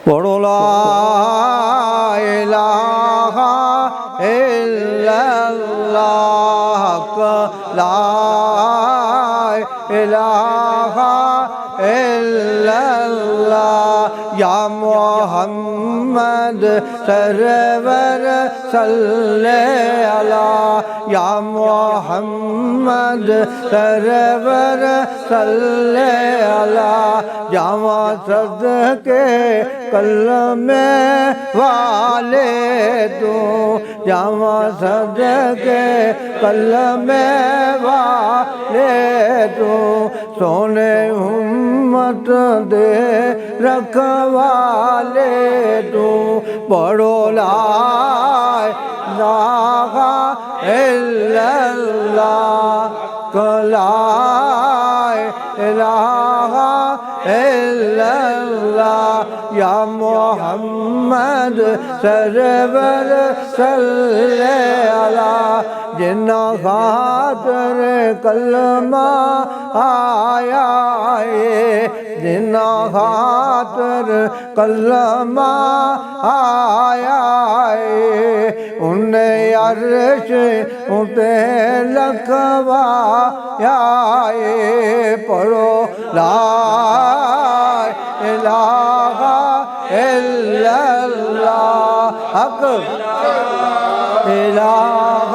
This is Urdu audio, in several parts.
پڑھو لا الہ الا اللہ، لا الہ الا اللہ، یا محمد سرور صلی علی، یا محمد سرور صلی علی، جامع صدقے کلمے والے تو، جامع صدقے کلمے والے تو، سونے امت دے رکھوالے تو، پڑھو لا الہ الا اللہ، لا الہ الا اللہ، یا محمد سرور صلی علی، جنہ خاطر کلمہ آیا ہے، جنہ خاطر کلمہ آیا ہے، انہیں عرش اتے لکھوایا ہے، پڑھو لا الہ الا اللہ، حق الہ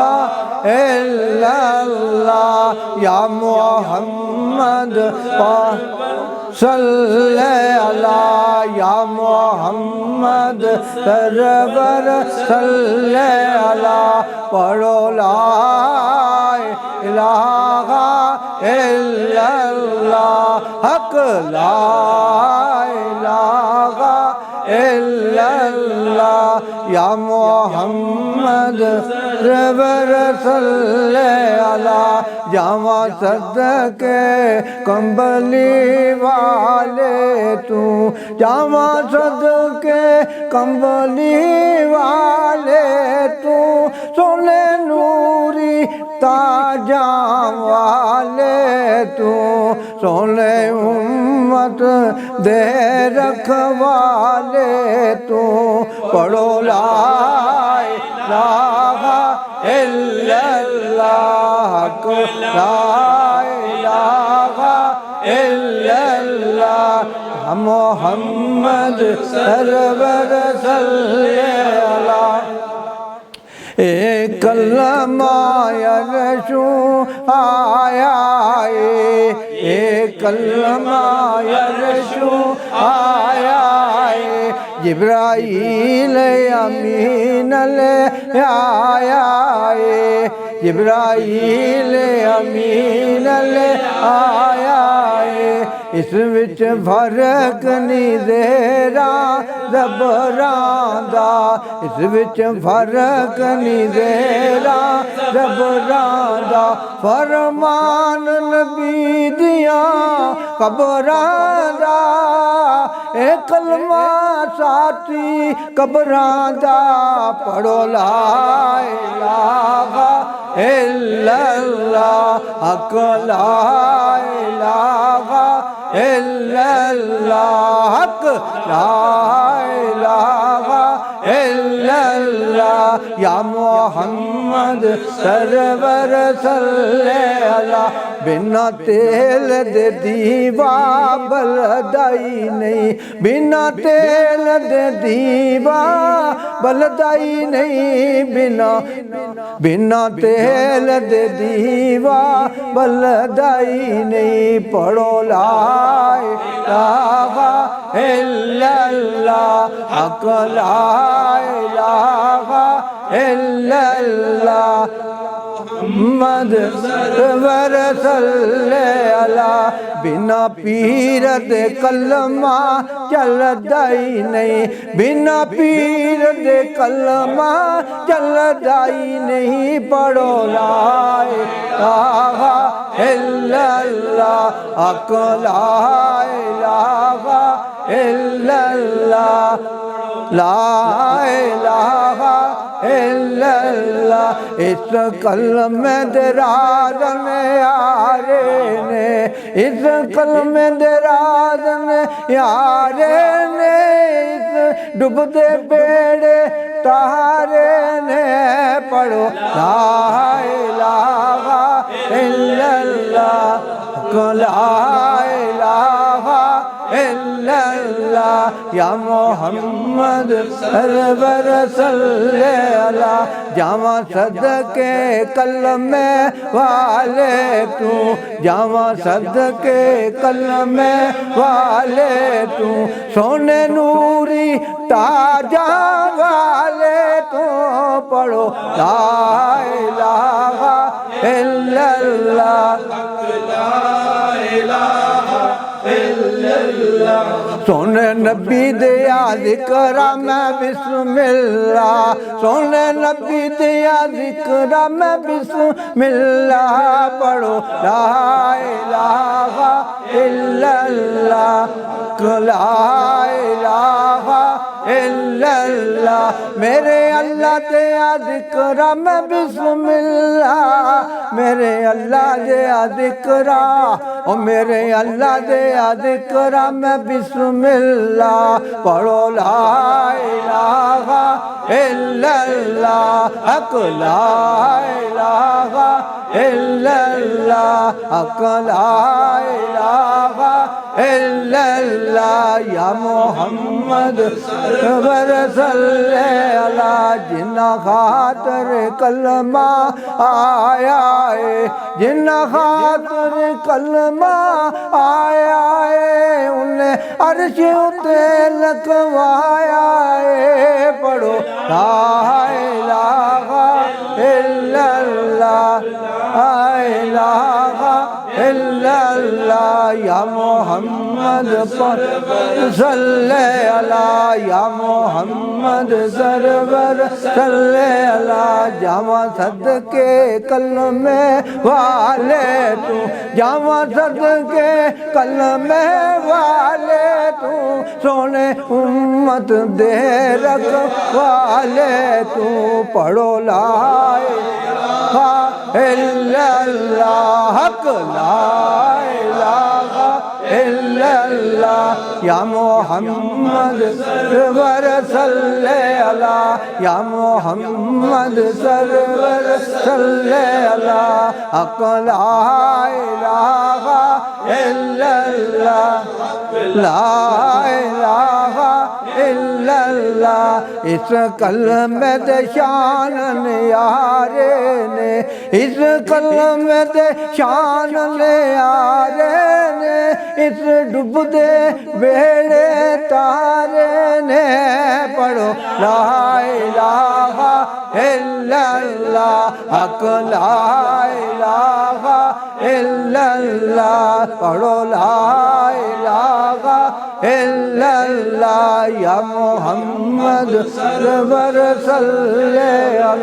الا اللہ، یا محمد صلی علی، یا محمد سرور صلی علی، پڑھو لا الہ الا اللہ، حق لا الہ الا اللہ، یا محمد سرور صلی علی، جامع صدقے کمبلی والے تو، جامع صدقے کمبلی والے تو، سونے نوری تاجاں والے تو، سونے امت دے رکھوالے تو، پڑھو لا الہ الا اللہ، لا الہ الا اللہ، محمد سرور صلی علی، ایک کلمہ یرشو آیا ہے، ایک کلمہ یرشو آیا ہے، جبرائیل امین لے آیا ہے، جبرائیل امین لے آیا ہے، اس وچ فرق نہیں زیرا زبراں دا، اس وچ فرق نہیں زیرا زبراں دا، فرمان نبی دیاں قبراں دا، اے کلمہ ساتھی قبراں دا، پڑھو لا الہ الا اللہ، حق لا الہ الا اللہ، حق لا الہ الا اللہ، یا محمد سرور صلی علی، بنا تیل دے دیوا بلدائی نہیں، بنا تیل دے دیوا بلدائی نہیں، بنا تیل دے دیوا بلدائی نہیں، پڑھو لا الہ الا اللہ، حق لا الہ الا اللہ، محمد سرور صلی علی، بنا پیر دے کلمہ چلدائی نہیں، بنا پیر دے کلمہ چلدائی نہیں، پڑھو لا الہ الا اللہ، حق لا الہ الا اللہ، لا الہ الا اللہ، اس کلمے دے راز نیارے نے، اس کلمے دے راز نیارے نے، اس ڈوبتے بیڑے تارے نے پڑھو لا الہ الا اللہ لا الہ الا اللہ یا محمد سرور صلی اللہ جامع صدقے کلمے والے تو جامع صدقے کلمے والے تو سونے نوری تاجاں والے تو پڑھو لا الہ الا اللہ سونے نبی دیا ذکر میں بسم اللہ سونے نبی دیا ذکر میں بسم اللہ پڑھو لا الہ الا اللہ لا الہ الا اللہ میرے اللہ دیا ذکر میں بسم اللہ میرے اللہ دیا ذکر او میرے اللہ دیا ذکر میں بسم اللہ پڑھو لا الہ الا اللہ حق لا الہ الا اللہ حق لا الہ الا اللہ یا محمد سرور صلی اللہ جنہ خاطر کلمہ آیا ہے جنہ خاطر کلمہ آیا ہے انہیں عرش اتے لکھوایا ہے پڑھو لا الہ الا اللہ لا الہ الا اللہ یا محمد صلی اللہ یا محمد سرور صلی اللہ جامع صدقے کلمے والے تو جامع صدقے کلمے والے تو سونے امت دے رکھوالے تو پڑھو لا الہ الا اللہ حق لا الہ الا اللہ یا محمد سرور صلی اللہ یا محمد سرور صلی اللہ حق لا الہ الا اللہ لا الہ الا اللہ اس کلمے دے شان نیارے نے اس کلمے دے شان نیارے نے اس ڈوبتے بیڑے تارے نے پڑھو لا الہ الا اللہ حق لا الہ الا اللہ پڑھو لا الہ الا اللہ یا محمد سرور صلی اللہ